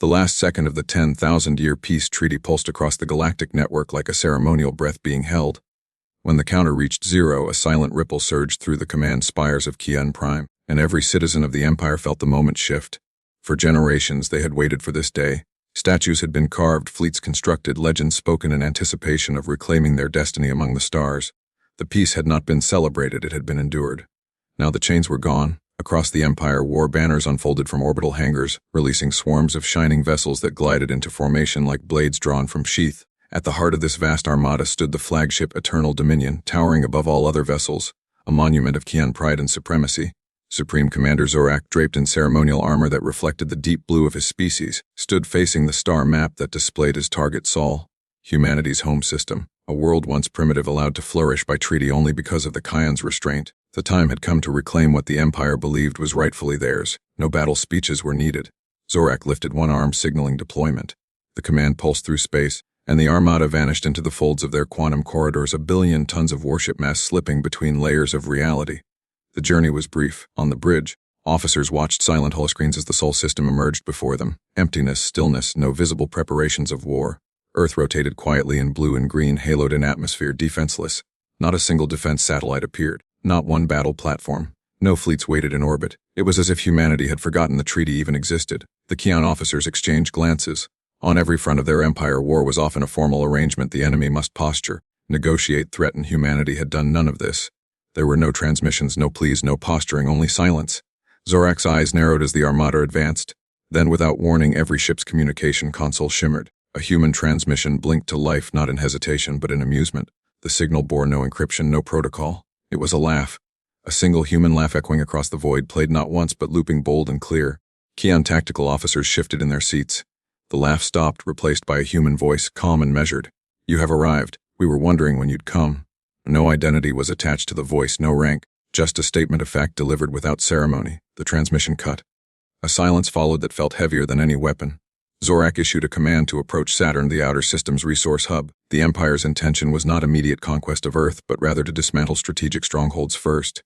The last second of the 10,000-year peace treaty pulsed across the galactic network like a ceremonial breath being held. When the counter reached zero, a silent ripple surged through the command spires of Kian Prime, and every citizen of the Empire felt the moment shift. For generations, they had waited for this day. Statues had been carved, fleets constructed, legends spoken in anticipation of reclaiming their destiny among the stars. The peace had not been celebrated, it had been endured. Now the chains were gone. Across the Empire, war banners unfolded from orbital hangars, releasing swarms of shining vessels that glided into formation like blades drawn from sheath. At the heart of this vast armada stood the flagship Eternal Dominion, towering above all other vessels, a monument of Kian pride and supremacy. Supreme Commander Zorak, draped in ceremonial armor that reflected the deep blue of his species, stood facing the star map that displayed his target Sol, humanity's home system, a world once primitive allowed to flourish by treaty only because of the Kian's restraint. The time had come to reclaim what the Empire believed was rightfully theirs. No battle speeches were needed. Zorak lifted one arm, signaling deployment. The command pulsed through space, and the Armada vanished into the folds of their quantum corridors, a billion tons of warship mass slipping between layers of reality. The journey was brief. On the bridge, officers watched silent holoscreens as the Sol system emerged before them. Emptiness, stillness, no visible preparations of war. Earth rotated quietly in blue and green, haloed in atmosphere, defenseless. Not a single defense satellite appeared. Not one battle platform. No fleets waited in orbit. It was as if humanity had forgotten the treaty even existed. The Kian officers exchanged glances. On every front of their empire, war was often a formal arrangement. The enemy must posture, negotiate, threaten. Humanity had done none of this. There were no transmissions, no pleas, no posturing, only silence. Zorak's eyes narrowed as the Armada advanced. Then, without warning, every ship's communication console shimmered. A human transmission blinked to life, not in hesitation, but in amusement. The signal bore no encryption, no protocol. It was a laugh. A single human laugh echoing across the void, played not once but looping bold and clear. Kian tactical officers shifted in their seats. The laugh stopped, replaced by a human voice, calm and measured. "You have arrived. We were wondering when you'd come." No identity was attached to the voice, no rank, just a statement of fact delivered without ceremony. The transmission cut. A silence followed that felt heavier than any weapon. Zorak issued a command to approach Saturn, the outer system's resource hub. The Empire's intention was not immediate conquest of Earth, but rather to dismantle strategic strongholds first.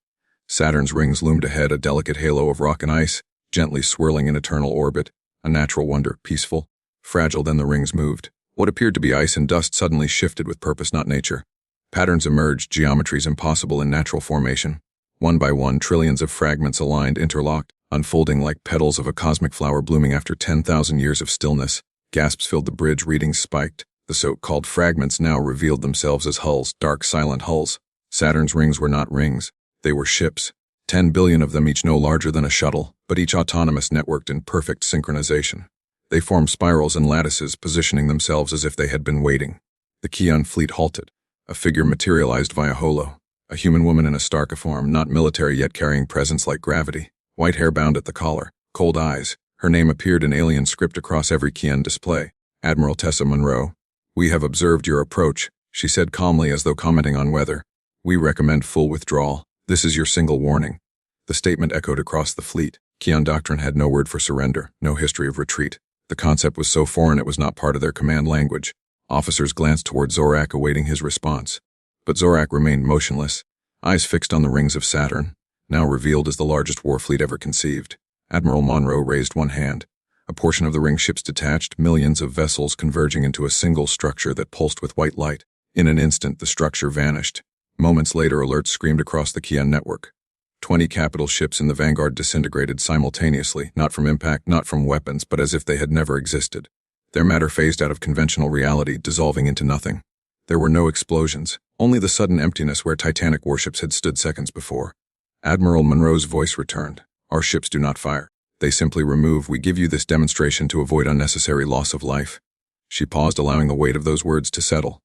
Saturn's rings loomed ahead, a delicate halo of rock and ice, gently swirling in eternal orbit. A natural wonder, peaceful, fragile. Then the rings moved. What appeared to be ice and dust suddenly shifted with purpose, not nature. Patterns emerged, geometries impossible in natural formation. One by one, trillions of fragments aligned, interlocked, unfolding like petals of a cosmic flower blooming after 10,000 years of stillness. Gasps filled the bridge, readings spiked. The so-called fragments now revealed themselves as hulls, dark, silent hulls. Saturn's rings were not rings. They were ships. 10 billion of them, each no larger than a shuttle, but each autonomous, networked in perfect synchronization. They formed spirals and lattices, positioning themselves as if they had been waiting. The Kian fleet halted. A figure materialized via holo. A human woman in a stark form, not military yet carrying presence like gravity. White hair bound at the collar, cold eyes. Her name appeared in alien script across every Kian display. Admiral Tessa Monroe. "We have observed your approach," she said calmly as though commenting on weather. "We recommend full withdrawal. This is your single warning." The statement echoed across the fleet. Kian doctrine had no word for surrender, no history of retreat. The concept was so foreign it was not part of their command language. Officers glanced toward Zorak, awaiting his response. But Zorak remained motionless, eyes fixed on the rings of Saturn, now revealed as the largest war fleet ever conceived. Admiral Monroe raised one hand. A portion of the ring ships detached, millions of vessels converging into a single structure that pulsed with white light. In an instant, the structure vanished. Moments later, alerts screamed across the Kian network. 20 capital ships in the Vanguard disintegrated simultaneously, not from impact, not from weapons, but as if they had never existed. Their matter phased out of conventional reality, dissolving into nothing. There were no explosions, only the sudden emptiness where Titanic warships had stood seconds before. Admiral Monroe's voice returned. "Our ships do not fire. They simply remove. We give you this demonstration to avoid unnecessary loss of life." She paused, allowing the weight of those words to settle.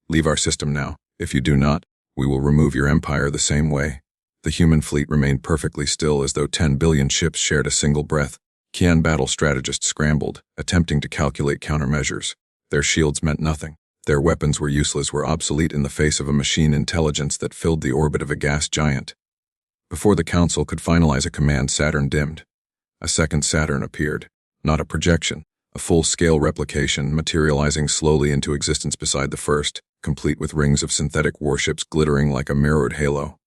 "Leave our system now. If you do not, we will remove your empire the same way." The human fleet remained perfectly still, as though 10 billion ships shared a single breath. Kian battle strategists scrambled, attempting to calculate countermeasures. Their shields meant nothing. Their weapons were useless, were obsolete in the face of a machine intelligence that filled the orbit of a gas giant. Before the Council could finalize a command, Saturn dimmed. A second Saturn appeared. Not a projection, a full-scale replication, materializing slowly into existence beside the first, complete with rings of synthetic warships glittering like a mirrored halo.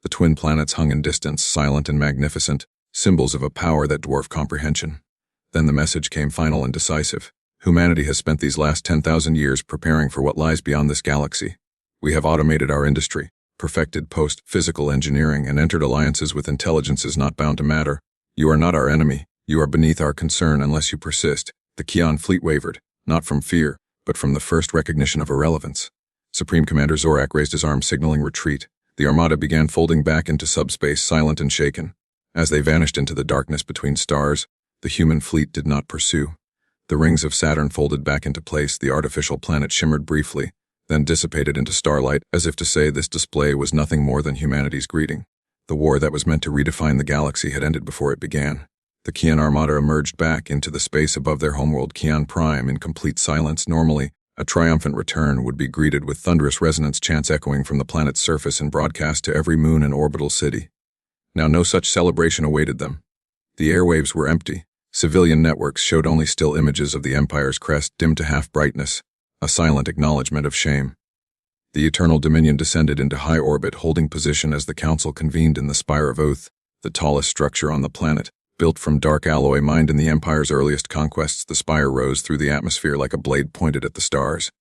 The twin planets hung in distance, silent and magnificent, symbols of a power that dwarfed comprehension. Then the message came final and decisive. Humanity has spent these last 10,000 years preparing for what lies beyond this galaxy. We have automated our industry, perfected post-physical engineering, and entered alliances with intelligences not bound to matter. You are not our enemy. You are beneath our concern unless you persist. The Kian fleet wavered, not from fear, but from the first recognition of irrelevance. Supreme Commander Zorak raised his arm signaling retreat. The Armada began folding back into subspace, silent and shaken. As they vanished into the darkness between stars, the human fleet did not pursue. The rings of Saturn folded back into place, the artificial planet shimmered briefly, then dissipated into starlight, as if to say this display was nothing more than humanity's greeting. The war that was meant to redefine the galaxy had ended before it began. The Kian Armada emerged back into the space above their homeworld Kian Prime in complete silence. Normally, a triumphant return would be greeted with thunderous resonance chants echoing from the planet's surface and broadcast to every moon and orbital city. Now no such celebration awaited them. The airwaves were empty. Civilian networks showed only still images of the Empire's crest dimmed to half brightness, a silent acknowledgement of shame. The Eternal Dominion descended into high orbit, holding position as the Council convened in the Spire of Oath, the tallest structure on the planet. Built from dark alloy mined in the Empire's earliest conquests, the spire rose through the atmosphere like a blade pointed at the stars.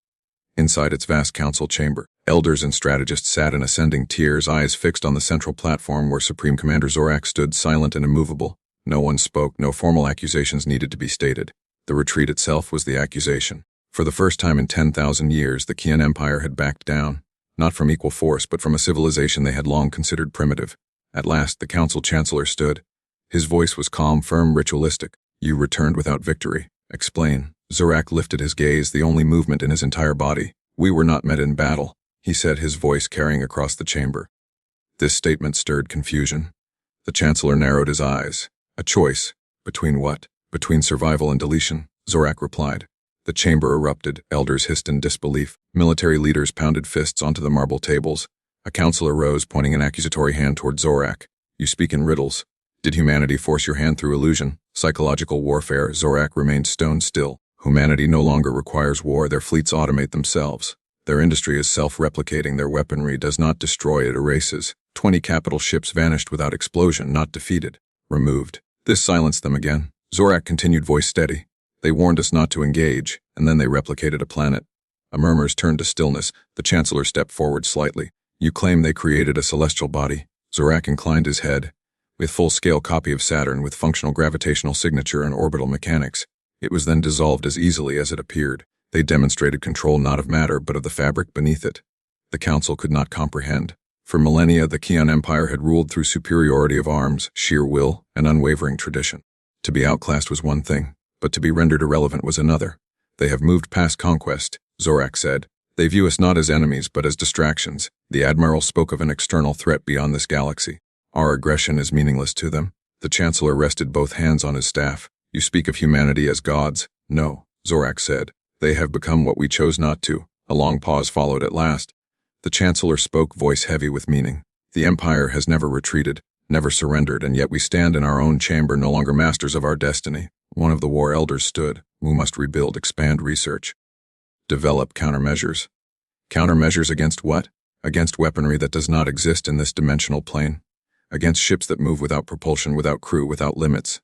Inside its vast council chamber, elders and strategists sat in ascending tiers, eyes fixed on the central platform where Supreme Commander Zorak stood silent and immovable. No one spoke, no formal accusations needed to be stated. The retreat itself was the accusation. For the first time in 10,000 years, the Kian Empire had backed down, not from equal force, but from a civilization they had long considered primitive. At last, the Council Chancellor stood. His voice was calm, firm, ritualistic. You returned without victory. Explain. Zorak lifted his gaze, the only movement in his entire body. We were not met in battle, he said, his voice carrying across the chamber. This statement stirred confusion. The Chancellor narrowed his eyes. A choice. Between what? Between survival and deletion, Zorak replied. The chamber erupted, elders hissed in disbelief. Military leaders pounded fists onto the marble tables. A counselor rose, pointing an accusatory hand toward Zorak. You speak in riddles. Did humanity force your hand through illusion? Psychological warfare. Zorak remained stone still. Humanity no longer requires war. Their fleets automate themselves. Their industry is self-replicating. Their weaponry does not destroy, it erases. 20 capital ships vanished without explosion, not defeated. Removed. This silenced them again. Zorak continued, voice steady. They warned us not to engage, and then they replicated a planet. A murmurs turned to stillness. The Chancellor stepped forward slightly. You claim they created a celestial body? Zorak inclined his head. With full-scale copy of Saturn with functional gravitational signature and orbital mechanics. It was then dissolved as easily as it appeared. They demonstrated control not of matter but of the fabric beneath it. The Council could not comprehend. For millennia, the Kian Empire had ruled through superiority of arms, sheer will, and unwavering tradition. To be outclassed was one thing, but to be rendered irrelevant was another. They have moved past conquest, Zorak said. They view us not as enemies but as distractions. The Admiral spoke of an external threat beyond this galaxy. Our aggression is meaningless to them. The Chancellor rested both hands on his staff. You speak of humanity as gods? No, Zorak said. They have become what we chose not to. A long pause followed at last. The Chancellor spoke, voice heavy with meaning. The Empire has never retreated, never surrendered, and yet we stand in our own chamber, no longer masters of our destiny. One of the war elders stood. We must rebuild, expand research. Develop countermeasures. Countermeasures against what? Against weaponry that does not exist in this dimensional plane. Against ships that move without propulsion, without crew, without limits.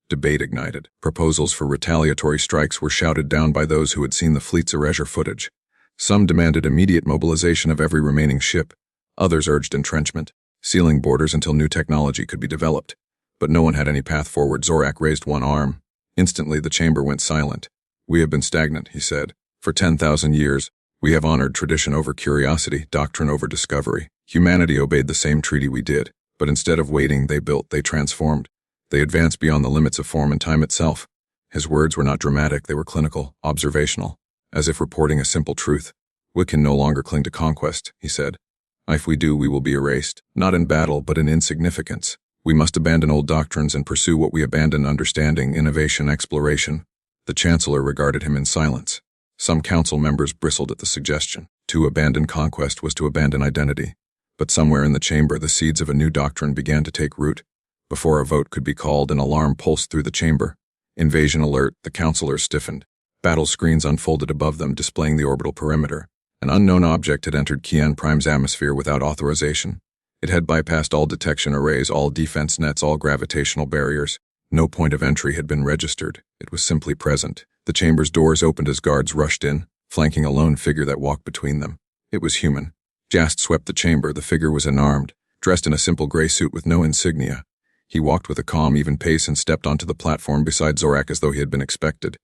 Debate ignited. Proposals for retaliatory strikes were shouted down by those who had seen the fleet's Erasure footage. Some demanded immediate mobilization of every remaining ship. Others urged entrenchment, sealing borders until new technology could be developed. But no one had any path forward. Zorak raised one arm. Instantly, the chamber went silent. We have been stagnant, he said. For 10,000 years, we have honored tradition over curiosity, doctrine over discovery. Humanity obeyed the same treaty we did. But instead of waiting, they built, they transformed. They advanced beyond the limits of form and time itself. His words were not dramatic, they were clinical, observational. As if reporting a simple truth. We can no longer cling to conquest, he said. If we do, we will be erased, not in battle, but in insignificance. We must abandon old doctrines and pursue what we abandon: understanding, innovation, exploration. The Chancellor regarded him in silence. Some council members bristled at the suggestion. To abandon conquest was to abandon identity. But somewhere in the chamber, the seeds of a new doctrine began to take root. Before a vote could be called, an alarm pulsed through the chamber. Invasion alert, the councilors stiffened. Battle screens unfolded above them, displaying the orbital perimeter. An unknown object had entered Kian Prime's atmosphere without authorization. It had bypassed all detection arrays, all defense nets, all gravitational barriers. No point of entry had been registered. It was simply present. The chamber's doors opened as guards rushed in, flanking a lone figure that walked between them. It was human. Jast swept the chamber. The figure was unarmed, dressed in a simple gray suit with no insignia. He walked with a calm, even pace and stepped onto the platform beside Zorak as though he had been expected.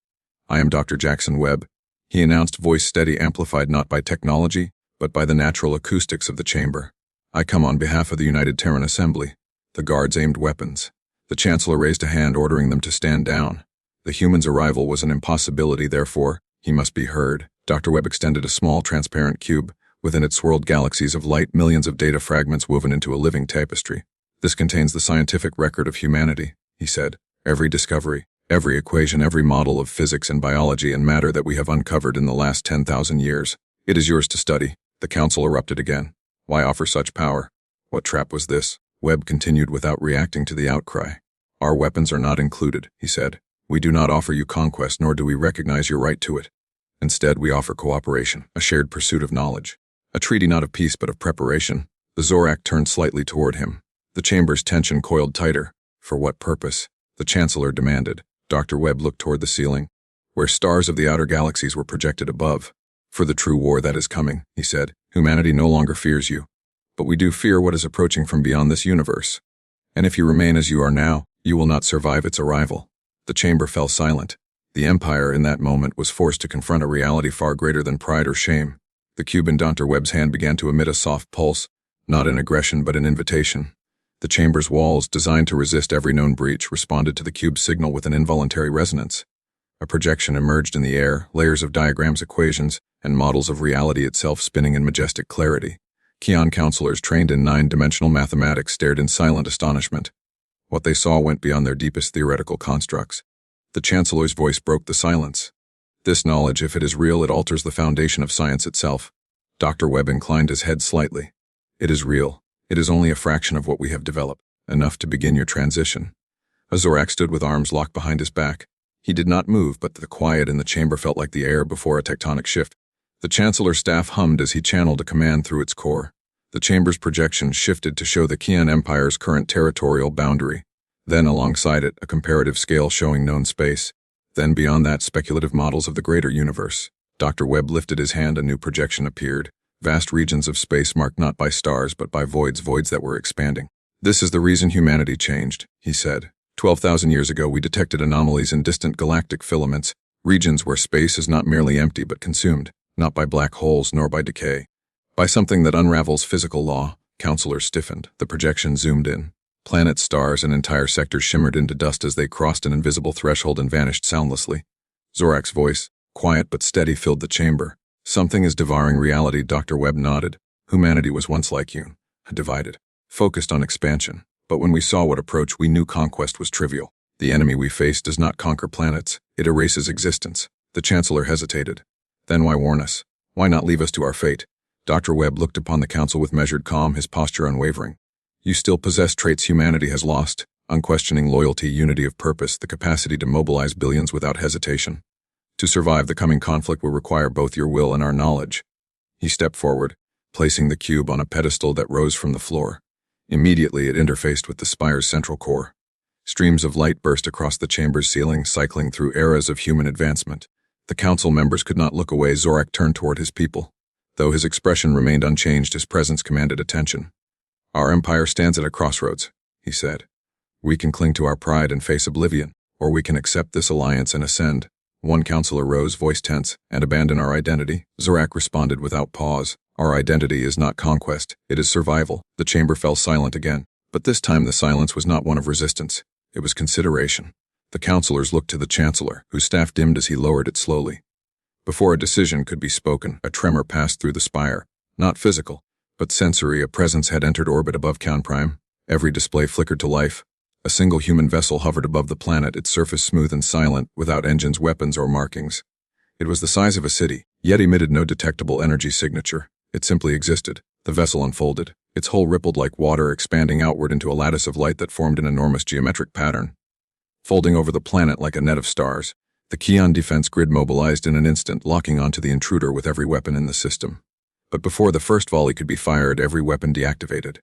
"I am Dr. Jackson Webb," he announced, voice steady, amplified not by technology, but by the natural acoustics of the chamber. "I come on behalf of the United Terran Assembly." The guards aimed weapons. The Chancellor raised a hand, ordering them to stand down. The human's arrival was an impossibility, therefore, he must be heard. Dr. Webb extended a small, transparent cube. Within it swirled galaxies of light, millions of data fragments woven into a living tapestry. "This contains the scientific record of humanity," he said. "Every discovery, every equation, every model of physics and biology and matter that we have uncovered in the last 10,000 years. It is yours to study." The council erupted again. "Why offer such power? What trap was this?" Webb continued without reacting to the outcry. "Our weapons are not included," he said. "We do not offer you conquest, nor do we recognize your right to it. Instead, we offer cooperation, a shared pursuit of knowledge. A treaty not of peace but of preparation." The Zorak turned slightly toward him. The chamber's tension coiled tighter. "For what purpose?" the Chancellor demanded. Dr. Webb looked toward the ceiling, where stars of the outer galaxies were projected above. "For the true war that is coming," he said. "Humanity no longer fears you. But we do fear what is approaching from beyond this universe. And if you remain as you are now, you will not survive its arrival." The chamber fell silent. The Empire, in that moment, was forced to confront a reality far greater than pride or shame. The cube in Dr. Webb's hand began to emit a soft pulse, not in aggression but in invitation. The chamber's walls, designed to resist every known breach, responded to the cube's signal with an involuntary resonance. A projection emerged in the air, layers of diagrams, equations, and models of reality itself spinning in majestic clarity. Kian counselors trained in 9-dimensional mathematics stared in silent astonishment. What they saw went beyond their deepest theoretical constructs. The Chancellor's voice broke the silence. "This knowledge, if it is real, it alters the foundation of science itself." Dr. Webb inclined his head slightly. "It is real. It is only a fraction of what we have developed, enough to begin your transition." A Zorak stood with arms locked behind his back. He did not move, but the quiet in the chamber felt like the air before a tectonic shift. The Chancellor's staff hummed as he channeled a command through its core. The chamber's projection shifted to show the Kian Empire's current territorial boundary. Then, alongside it, a comparative scale showing known space. Then, beyond that, speculative models of the greater universe. Dr. Webb lifted his hand. A new projection appeared. Vast regions of space marked not by stars but by voids that were expanding. "This is the reason humanity changed," he said. 12,000 years ago, we detected anomalies in distant galactic filaments, regions where space is not merely empty but consumed, not by black holes nor by decay. By something that unravels physical law. Counselors stiffened. The projection zoomed in. Planets, stars, and entire sectors shimmered into dust as they crossed an invisible threshold and vanished soundlessly. Zorak's voice, quiet but steady, filled the chamber. "Something is devouring reality." Dr. Webb nodded. "Humanity was once like you, divided, focused on expansion. But when we saw what approached, we knew conquest was trivial. The enemy we face does not conquer planets, it erases existence." The Chancellor hesitated. "Then why warn us? Why not leave us to our fate?" Dr. Webb looked upon the Council with measured calm, his posture unwavering. "You still possess traits humanity has lost: unquestioning loyalty, unity of purpose, the capacity to mobilize billions without hesitation. To survive the coming conflict will require both your will and our knowledge." He stepped forward, placing the cube on a pedestal that rose from the floor. Immediately, it interfaced with the spire's central core. Streams of light burst across the chamber's ceiling, cycling through eras of human advancement. The council members could not look away. Zorak turned toward his people. Though his expression remained unchanged, his presence commanded attention. "Our empire stands at a crossroads," he said. "We can cling to our pride and face oblivion, or we can accept this alliance and ascend." One counselor rose, voice tense, "And abandon our identity." Zorak responded without pause. "Our identity is not conquest, it is survival." The chamber fell silent again, but this time the silence was not one of resistance. It was consideration. The counselors looked to the Chancellor, whose staff dimmed as he lowered it slowly. Before a decision could be spoken, a tremor passed through the spire. Not physical, but sensory. A presence had entered orbit above Kian Prime. Every display flickered to life. A single human vessel hovered above the planet, its surface smooth and silent, without engines, weapons, or markings. It was the size of a city, yet emitted no detectable energy signature. It simply existed. The vessel unfolded. Its hull rippled like water, expanding outward into a lattice of light that formed an enormous geometric pattern. Folding over the planet like a net of stars, the Kian defense grid mobilized in an instant, locking onto the intruder with every weapon in the system. But before the first volley could be fired, every weapon deactivated.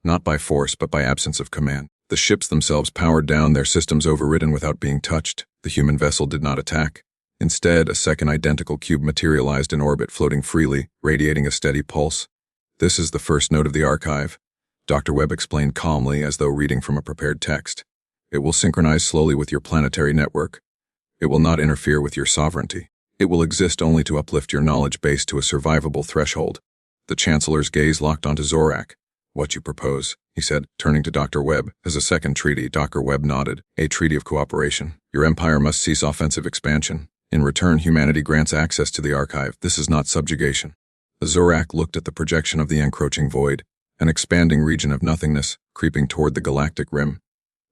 Not by force, but by absence of command. The ships themselves powered down, their systems overridden without being touched. The human vessel did not attack. Instead, a second identical cube materialized in orbit, floating freely, radiating a steady pulse. "This is the first node of the archive," Dr. Webb explained calmly, as though reading from a prepared text. "It will synchronize slowly with your planetary network. It will not interfere with your sovereignty. It will exist only to uplift your knowledge base to a survivable threshold." The Chancellor's gaze locked onto Zorak. "What you propose," he said, turning to Dr. Webb. "As a second treaty," Dr. Webb nodded. "A treaty of cooperation. Your empire must cease offensive expansion. In return, humanity grants access to the archive. This is not subjugation." Zorak looked at the projection of the encroaching void, an expanding region of nothingness, creeping toward the galactic rim.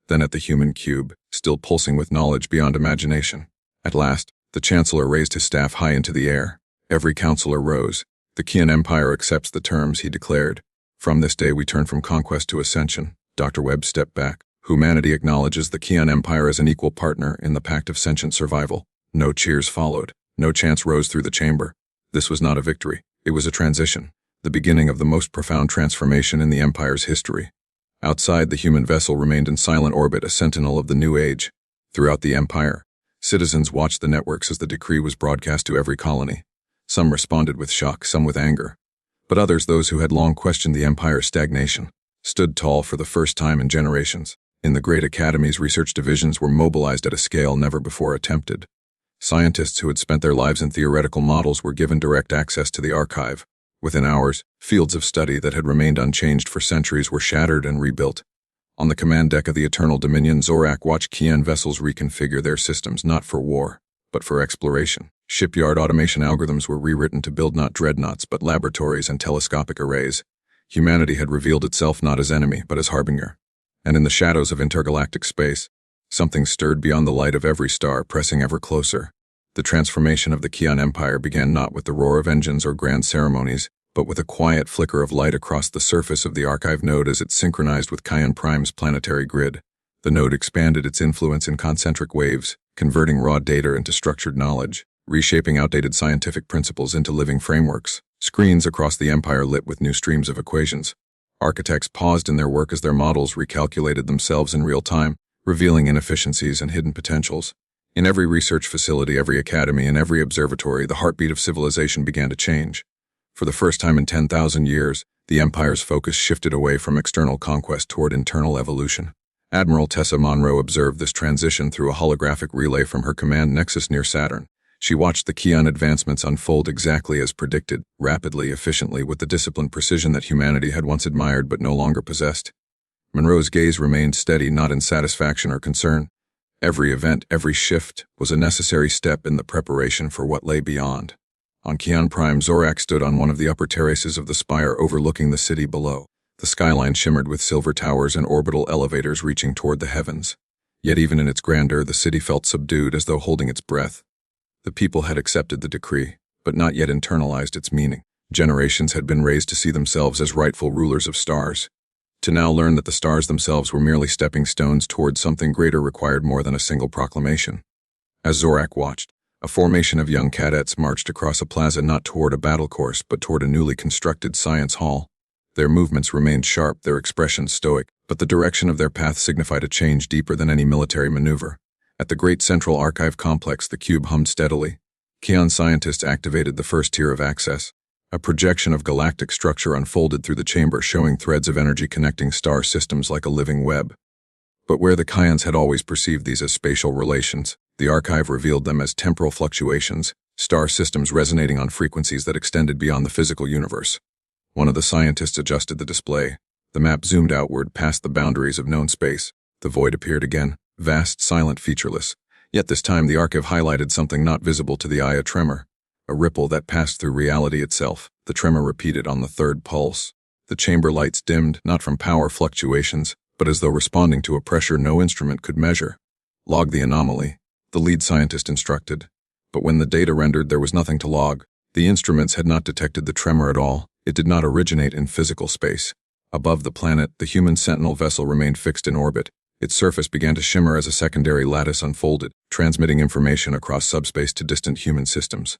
Then at the human cube, still pulsing with knowledge beyond imagination. At last, the Chancellor raised his staff high into the air. Every counselor rose. "The Kian Empire accepts the terms," he declared. "From this day we turn from conquest to ascension." Dr. Webb stepped back. "Humanity acknowledges the Kian Empire as an equal partner in the pact of sentient survival." No cheers followed. No chants rose through the chamber. This was not a victory. It was a transition, the beginning of the most profound transformation in the Empire's history. Outside, the human vessel remained in silent orbit, a sentinel of the new age. Throughout the Empire, citizens watched the networks as the decree was broadcast to every colony. Some responded with shock, some with anger. But others, those who had long questioned the Empire's stagnation, stood tall for the first time in generations. In the great academies, research divisions were mobilized at a scale never before attempted. Scientists who had spent their lives in theoretical models were given direct access to the archive. Within hours, fields of study that had remained unchanged for centuries were shattered and rebuilt. On the command deck of the Eternal Dominion, Zorak watched Kian vessels reconfigure their systems not for war, but for exploration. Shipyard automation algorithms were rewritten to build not dreadnoughts, but laboratories and telescopic arrays. Humanity had revealed itself not as enemy, but as harbinger. And in the shadows of intergalactic space, something stirred beyond the light of every star, pressing ever closer. The transformation of the Kian Empire began not with the roar of engines or grand ceremonies, but with a quiet flicker of light across the surface of the archive node as it synchronized with Kian Prime's planetary grid. The node expanded its influence in concentric waves, converting raw data into structured knowledge, reshaping outdated scientific principles into living frameworks. Screens across the Empire lit with new streams of equations. Architects paused in their work as their models recalculated themselves in real time, revealing inefficiencies and hidden potentials. In every research facility, every academy, and every observatory, the heartbeat of civilization began to change. For the first time in 10,000 years, the Empire's focus shifted away from external conquest toward internal evolution. Admiral Tessa Monroe observed this transition through a holographic relay from her command nexus near Saturn. She watched the Kian advancements unfold exactly as predicted, rapidly, efficiently, with the disciplined precision that humanity had once admired but no longer possessed. Monroe's gaze remained steady, not in satisfaction or concern. Every event, every shift, was a necessary step in the preparation for what lay beyond. On Kian Prime, Zorak stood on one of the upper terraces of the spire overlooking the city below. The skyline shimmered with silver towers and orbital elevators reaching toward the heavens. Yet even in its grandeur, the city felt subdued, as though holding its breath. The people had accepted the decree, but not yet internalized its meaning. Generations had been raised to see themselves as rightful rulers of stars. To now learn that the stars themselves were merely stepping stones toward something greater required more than a single proclamation. As Zorak watched, a formation of young cadets marched across a plaza, not toward a battle course, but toward a newly constructed science hall. Their movements remained sharp, their expressions stoic, but the direction of their path signified a change deeper than any military maneuver. At the great central archive complex, the cube hummed steadily. Kian scientists activated the first tier of access. A projection of galactic structure unfolded through the chamber, showing threads of energy connecting star systems like a living web. But where the Kians had always perceived these as spatial relations, the archive revealed them as temporal fluctuations, star systems resonating on frequencies that extended beyond the physical universe. One of the scientists adjusted the display. The map zoomed outward past the boundaries of known space. The void appeared again, vast, silent, featureless. Yet this time the archive highlighted something not visible to the eye, a tremor. A ripple that passed through reality itself. The tremor repeated on the third pulse. The chamber lights dimmed, not from power fluctuations, but as though responding to a pressure no instrument could measure. Log the anomaly, the lead scientist instructed. But when the data rendered, there was nothing to log. The instruments had not detected the tremor at all. It did not originate in physical space. Above the planet, the human sentinel vessel remained fixed in orbit. Its surface began to shimmer as a secondary lattice unfolded, transmitting information across subspace to distant human systems.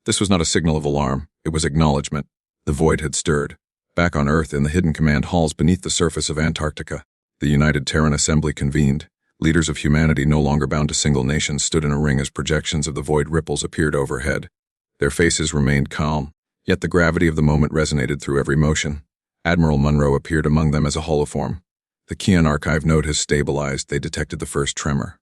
This was not a signal of alarm, it was acknowledgement. The void had stirred. Back on Earth, in the hidden command halls beneath the surface of Antarctica, The United Terran Assembly convened. Leaders of humanity no longer bound to single nations stood in a ring as projections of the void ripples appeared overhead. Their faces remained calm, yet the gravity of the moment resonated through every motion. Admiral Monroe appeared among them as a holoform. The Kian archive node has stabilized. They detected the first tremor.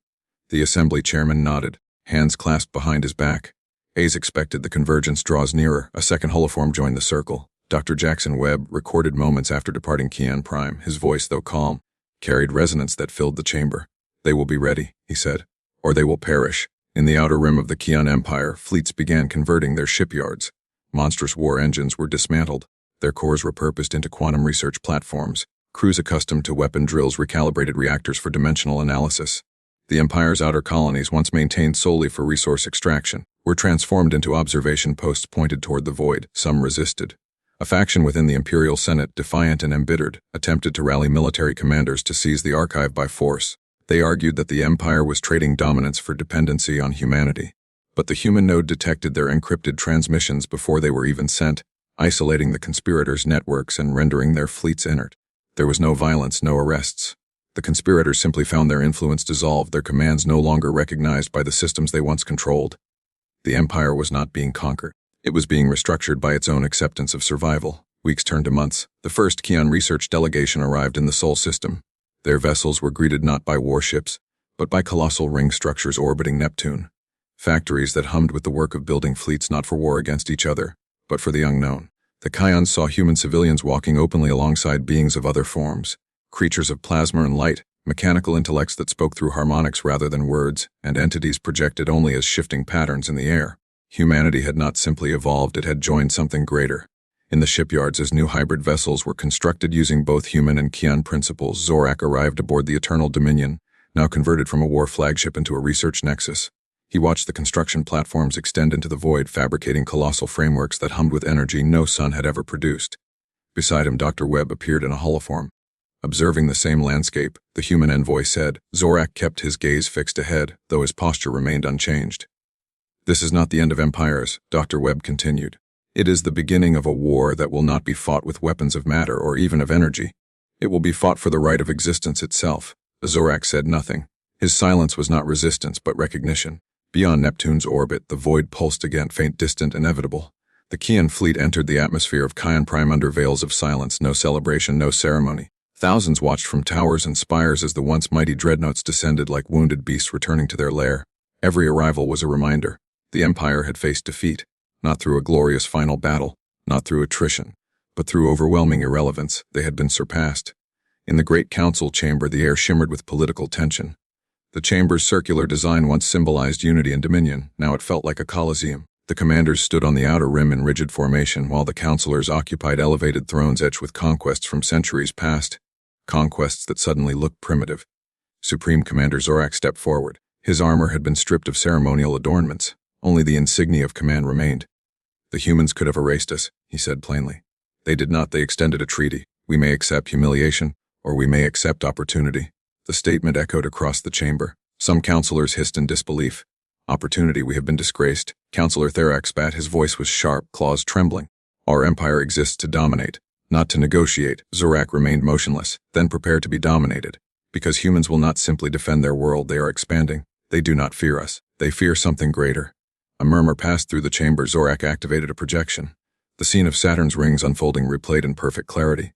The assembly chairman nodded, hands clasped behind his back. As expected, the convergence draws nearer. A second holoform joined the circle. Dr. Jackson Webb recorded moments after departing Kian Prime. His voice, though calm, carried resonance that filled the chamber. "They will be ready," he said, "or they will perish." In the outer rim of the Kian Empire, fleets began converting their shipyards. Monstrous war engines were dismantled, their cores repurposed into quantum research platforms. Crews accustomed to weapon drills recalibrated reactors for dimensional analysis. The Empire's outer colonies, once maintained solely for resource extraction, were transformed into observation posts pointed toward the void. Some resisted. A faction within the Imperial Senate, defiant and embittered, attempted to rally military commanders to seize the archive by force. They argued that the Empire was trading dominance for dependency on humanity. But the human node detected their encrypted transmissions before they were even sent, isolating the conspirators' networks and rendering their fleets inert. There was no violence, no arrests. The conspirators simply found their influence dissolved, their commands no longer recognized by the systems they once controlled. The Empire was not being conquered. It was being restructured by its own acceptance of survival. Weeks turned to months. The first Kian research delegation arrived in the Sol system. Their vessels were greeted not by warships, but by colossal ring structures orbiting Neptune. Factories that hummed with the work of building fleets not for war against each other, but for the unknown. The Kians saw human civilians walking openly alongside beings of other forms, creatures of plasma and light, mechanical intellects that spoke through harmonics rather than words, and entities projected only as shifting patterns in the air. Humanity had not simply evolved, it had joined something greater. In the shipyards, as new hybrid vessels were constructed using both human and Kian principles, Zorak arrived aboard the Eternal Dominion, now converted from a war flagship into a research nexus. He watched the construction platforms extend into the void, fabricating colossal frameworks that hummed with energy no sun had ever produced. Beside him, Dr. Webb appeared in a holoform. Observing the same landscape, the human envoy said. Zorak kept his gaze fixed ahead, though his posture remained unchanged. "This is not the end of empires," Dr. Webb continued. "It is the beginning of a war that will not be fought with weapons of matter or even of energy. It will be fought for the right of existence itself." Zorak said nothing. His silence was not resistance but recognition. Beyond Neptune's orbit, the void pulsed again, faint, distant, inevitable. The Kian fleet entered the atmosphere of Kian Prime under veils of silence, no celebration, no ceremony. Thousands watched from towers and spires as the once mighty dreadnoughts descended like wounded beasts returning to their lair. Every arrival was a reminder. The Empire had faced defeat. Not through a glorious final battle, not through attrition, but through overwhelming irrelevance. They had been surpassed. In the great council chamber, the air shimmered with political tension. The chamber's circular design once symbolized unity and dominion. Now it felt like a coliseum. The commanders stood on the outer rim in rigid formation, while the counselors occupied elevated thrones etched with conquests from centuries past. Conquests that suddenly looked primitive. Supreme Commander Zorak stepped forward. His armor had been stripped of ceremonial adornments. Only the insignia of command remained. "The humans could have erased us," he said plainly. "They did not. They extended a treaty. We may accept humiliation, or we may accept opportunity." The statement echoed across the chamber. Some counselors hissed in disbelief. "Opportunity, we have been disgraced." Counselor Therax spat, his voice was sharp, claws trembling. "Our empire exists to dominate, not to negotiate." Zorak remained motionless, then prepared to be dominated. "Because humans will not simply defend their world, they are expanding. They do not fear us. They fear something greater." A murmur passed through the chamber. Zorak activated a projection. The scene of Saturn's rings unfolding replayed in perfect clarity.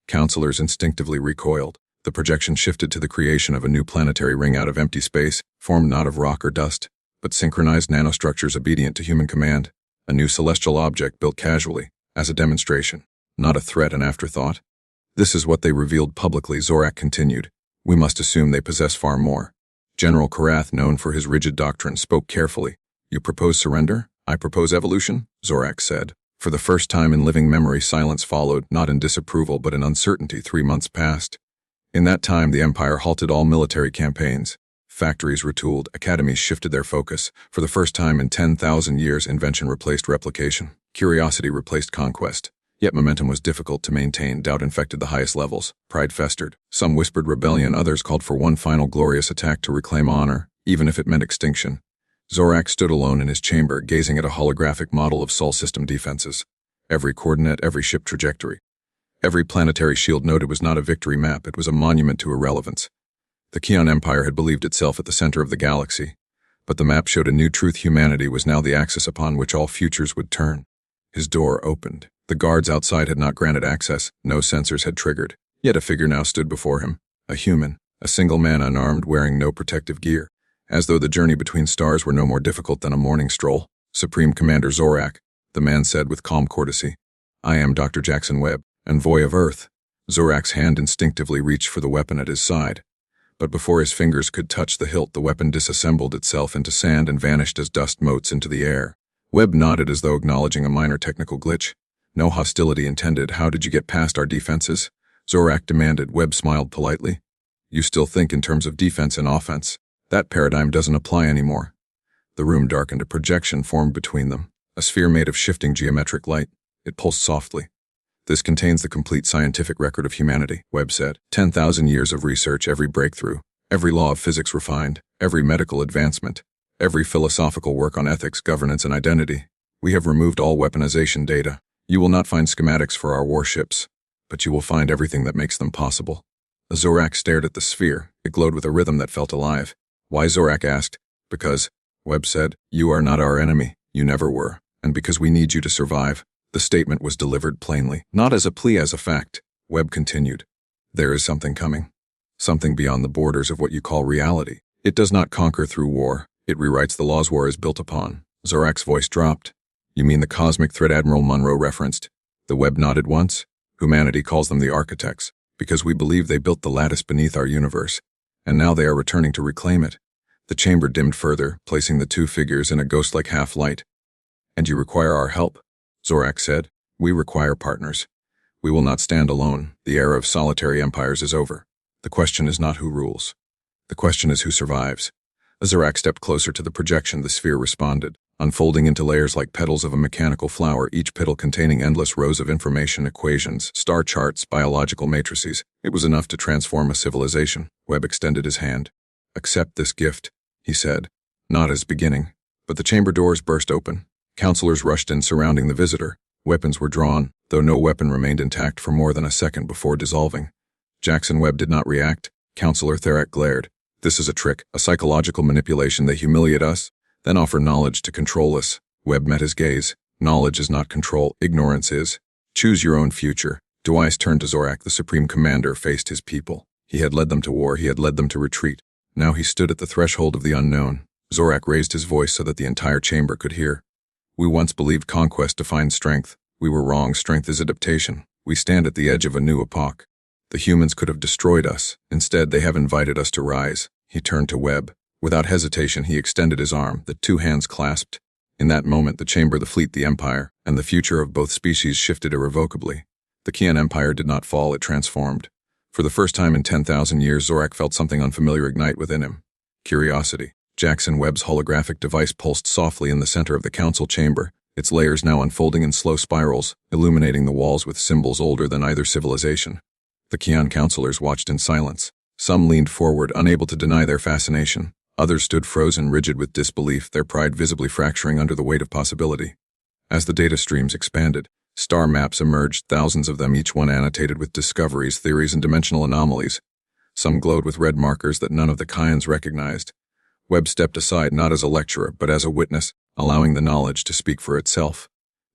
Counselors instinctively recoiled. The projection shifted to the creation of a new planetary ring out of empty space, formed not of rock or dust, but synchronized nanostructures obedient to human command. A new celestial object built casually, as a demonstration, not a threat, an afterthought. "This is what they revealed publicly," Zorak continued. "We must assume they possess far more." General Karath, known for his rigid doctrine, spoke carefully. "You propose surrender? I propose evolution," Zorak said. For the first time in living memory, silence followed, not in disapproval but in uncertainty. 3 months passed. In that time, the Empire halted all military campaigns. Factories retooled, academies shifted their focus. For the first time in 10,000 years, invention replaced replication. Curiosity replaced conquest. Yet momentum was difficult to maintain. Doubt infected the highest levels. Pride festered. Some whispered rebellion, others called for one final glorious attack to reclaim honor, even if it meant extinction. Zorak stood alone in his chamber, gazing at a holographic model of Sol system defenses. Every coordinate, every ship trajectory, Every planetary shield noted was not a victory map, it was a monument to irrelevance. The Kian Empire had believed itself at the center of the galaxy, but the map showed a new truth: humanity was now the axis upon which all futures would turn. His door opened. The guards outside had not granted access, no sensors had triggered, yet a figure now stood before him, a human, a single man unarmed, wearing no protective gear, as though the journey between stars were no more difficult than a morning stroll. Supreme Commander Zorak, the man said with calm courtesy. I am Dr. Jackson Webb, envoy of Earth. Zorak's hand instinctively reached for the weapon at his side, but before his fingers could touch the hilt, the weapon disassembled itself into sand and vanished as dust motes into the air. Webb nodded as though acknowledging a minor technical glitch. No hostility intended. How did you get past our defenses? Zorak demanded. Webb smiled politely. You still think in terms of defense and offense. That paradigm doesn't apply anymore. The room darkened. A projection formed between them, a sphere made of shifting geometric light. It pulsed softly. This contains the complete scientific record of humanity, Webb said. 10,000 years of research, every breakthrough, every law of physics refined, every medical advancement, every philosophical work on ethics, governance, and identity. We have removed all weaponization data. You will not find schematics for our warships, but you will find everything that makes them possible. Zorak stared at the sphere. It glowed with a rhythm that felt alive. Why? Zorak asked. Because, Webb said, you are not our enemy. You never were. And because we need you to survive. The statement was delivered plainly, not as a plea, as a fact. Webb continued. There is something coming. Something beyond the borders of what you call reality. It does not conquer through war. It rewrites the laws war is built upon. Zorak's voice dropped. You mean the cosmic threat Admiral Monroe referenced? The Webb nodded once. Humanity calls them the architects, because we believe they built the lattice beneath our universe, and now they are returning to reclaim it. The chamber dimmed further, placing the two figures in a ghost-like half-light. And you require our help? Zorak said. We require partners. We will not stand alone. The era of solitary empires is over. The question is not who rules. The question is who survives. As Zorak stepped closer to the projection, the sphere responded, unfolding into layers like petals of a mechanical flower, each petal containing endless rows of information, equations, star charts, biological matrices. It was enough to transform a civilization. Webb extended his hand. Accept this gift, he said, not as beginning. But the chamber doors burst open. Counselors rushed in, surrounding the visitor. Weapons were drawn, though no weapon remained intact for more than a second before dissolving. Jackson Webb did not react. Counselor Therak glared. This is a trick, a psychological manipulation. They humiliate us, then offer knowledge to control us. Webb met his gaze. Knowledge is not control, ignorance is. Choose your own future. Dwys turned to Zorak. The Supreme Commander faced his people. He had led them to war, he had led them to retreat. Now he stood at the threshold of the unknown. Zorak raised his voice so that the entire chamber could hear. We once believed conquest defined strength. We were wrong. Strength is adaptation. We stand at the edge of a new epoch. The humans could have destroyed us. Instead, they have invited us to rise. He turned to Webb. Without hesitation, he extended his arm. The two hands clasped. In that moment, the chamber, the fleet, the empire, and the future of both species shifted irrevocably. The Kian Empire did not fall, it transformed. For the first time in 10,000 years, Zorak felt something unfamiliar ignite within him. Curiosity. Jackson Webb's holographic device pulsed softly in the center of the council chamber, its layers now unfolding in slow spirals, illuminating the walls with symbols older than either civilization. The Kian counselors watched in silence. Some leaned forward, unable to deny their fascination. Others stood frozen, rigid with disbelief, their pride visibly fracturing under the weight of possibility. As the data streams expanded, star maps emerged, thousands of them, each one annotated with discoveries, theories, and dimensional anomalies. Some glowed with red markers that none of the Kians recognized. Webb stepped aside, not as a lecturer, but as a witness, allowing the knowledge to speak for itself.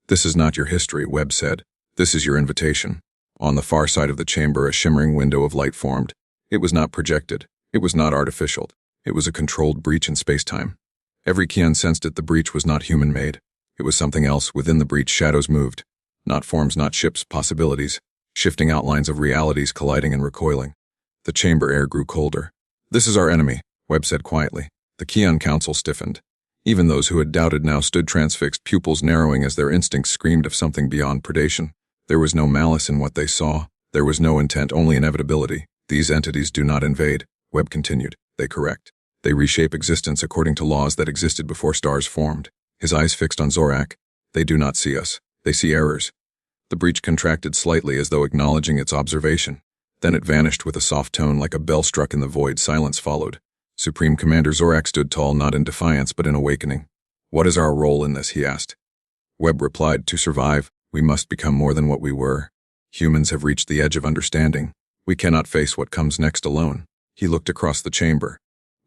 This is not your history, Webb said. This is your invitation. On the far side of the chamber, a shimmering window of light formed. It was not projected. It was not artificial. It was a controlled breach in space-time. Every Kian sensed it. The breach was not human-made. It was something else. Within the breach, shadows moved. Not forms, not ships, possibilities. Shifting outlines of realities colliding and recoiling. The chamber air grew colder. This is our enemy, Webb said quietly. The Kian Council stiffened. Even those who had doubted now stood transfixed, pupils narrowing as their instincts screamed of something beyond predation. There was no malice in what they saw. There was no intent, only inevitability. These entities do not invade, Webb continued. They correct. They reshape existence according to laws that existed before stars formed. His eyes fixed on Zorak. They do not see us. They see errors. The breach contracted slightly as though acknowledging its observation. Then it vanished with a soft tone like a bell struck in the void. Silence followed. Supreme Commander Zorak stood tall, not in defiance but in awakening. What is our role in this, he asked. Webb replied, to survive, we must become more than what we were. Humans have reached the edge of understanding. We cannot face what comes next alone. He looked across the chamber.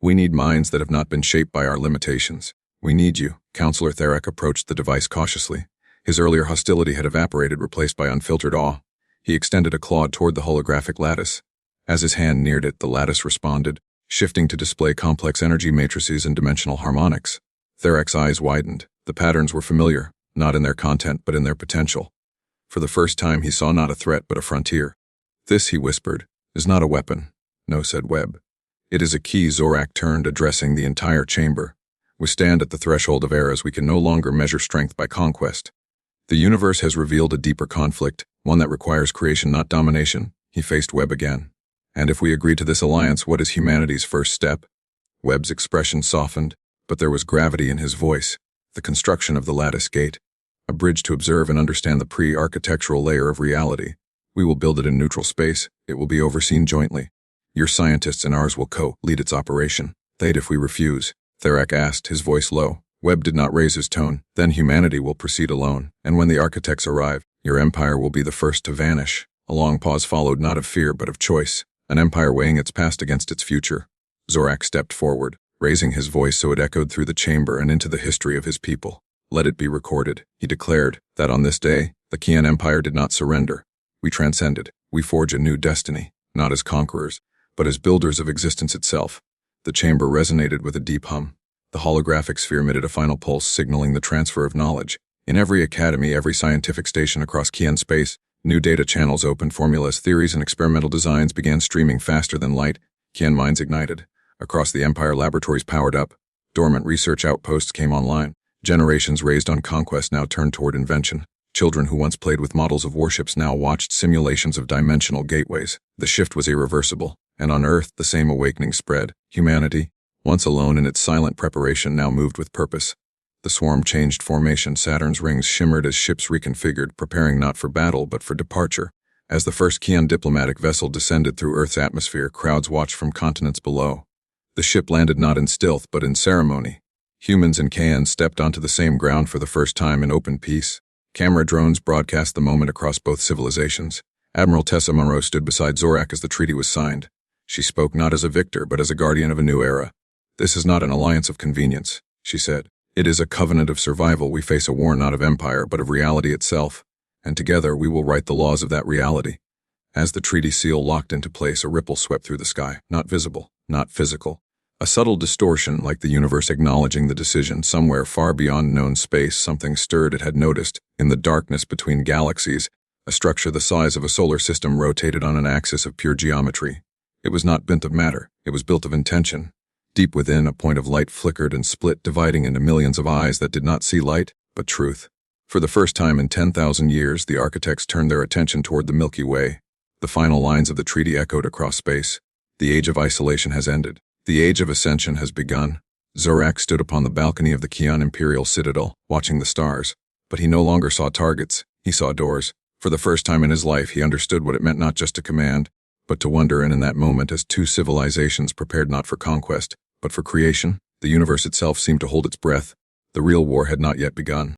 We need minds that have not been shaped by our limitations. We need you. Counselor Therak approached the device cautiously. His earlier hostility had evaporated, replaced by unfiltered awe. He extended a claw toward the holographic lattice. As his hand neared it, the lattice responded, shifting to display complex energy matrices and dimensional harmonics. Therak's eyes widened. The patterns were familiar, not in their content but in their potential. For the first time he saw not a threat but a frontier. This, he whispered, is not a weapon. No, said Webb. It is a key. Zorak turned, addressing the entire chamber. We stand at the threshold of eras. We can no longer measure strength by conquest. The universe has revealed a deeper conflict, one that requires creation, not domination. He faced Webb again. And if we agree to this alliance, what is humanity's first step? Webb's expression softened, but there was gravity in his voice. The construction of the lattice gate. A bridge to observe and understand the pre-architectural layer of reality. We will build it in neutral space. It will be overseen jointly. Your scientists and ours will co-lead its operation. They'd if we refuse. Therak asked, his voice low. Webb did not raise his tone. Then humanity will proceed alone, and when the architects arrive, your empire will be the first to vanish. A long pause followed, not of fear but of choice, an empire weighing its past against its future. Zorak stepped forward, raising his voice so it echoed through the chamber and into the history of his people. Let it be recorded, he declared, that on this day, the Kian Empire did not surrender. We transcended. We forge a new destiny, not as conquerors, but as builders of existence itself. The chamber resonated with a deep hum. The holographic sphere emitted a final pulse, signaling the transfer of knowledge. In every academy, every scientific station across Kian space, new data channels opened, formulas, theories, and experimental designs began streaming faster than light. Kian minds ignited. Across the Empire, laboratories powered up. Dormant research outposts came online. Generations raised on conquest now turned toward invention. Children who once played with models of warships now watched simulations of dimensional gateways. The shift was irreversible, and on Earth the same awakening spread. Humanity, once alone in its silent preparation, now moved with purpose. The swarm changed formation. Saturn's rings shimmered as ships reconfigured, preparing not for battle but for departure. As the first Kian diplomatic vessel descended through Earth's atmosphere, crowds watched from continents below. The ship landed not in stealth but in ceremony. Humans and Kian stepped onto the same ground for the first time in open peace. Camera drones broadcast the moment across both civilizations. Admiral Tessa Monroe stood beside Zorak as the treaty was signed. She spoke not as a victor but as a guardian of a new era. This is not an alliance of convenience, she said. It is a covenant of survival. We face a war not of empire but of reality itself, and together we will write the laws of that reality. As the treaty seal locked into place, a ripple swept through the sky, not visible, not physical. A subtle distortion, like the universe acknowledging the decision. Somewhere far beyond known space, something stirred. It had noticed. In the darkness between galaxies, a structure the size of a solar system rotated on an axis of pure geometry. It was not built of matter, it was built of intention. Deep within, a point of light flickered and split, dividing into millions of eyes that did not see light, but truth. For the first time in 10,000 years, the architects turned their attention toward the Milky Way. The final lines of the treaty echoed across space. The age of isolation has ended. The age of ascension has begun. Zorak stood upon the balcony of the Kian Imperial Citadel, watching the stars. But he no longer saw targets, he saw doors. For the first time in his life, he understood what it meant not just to command, but to wonder. And in that moment, as two civilizations prepared not for conquest, but for creation, the universe itself seemed to hold its breath. The real war had not yet begun.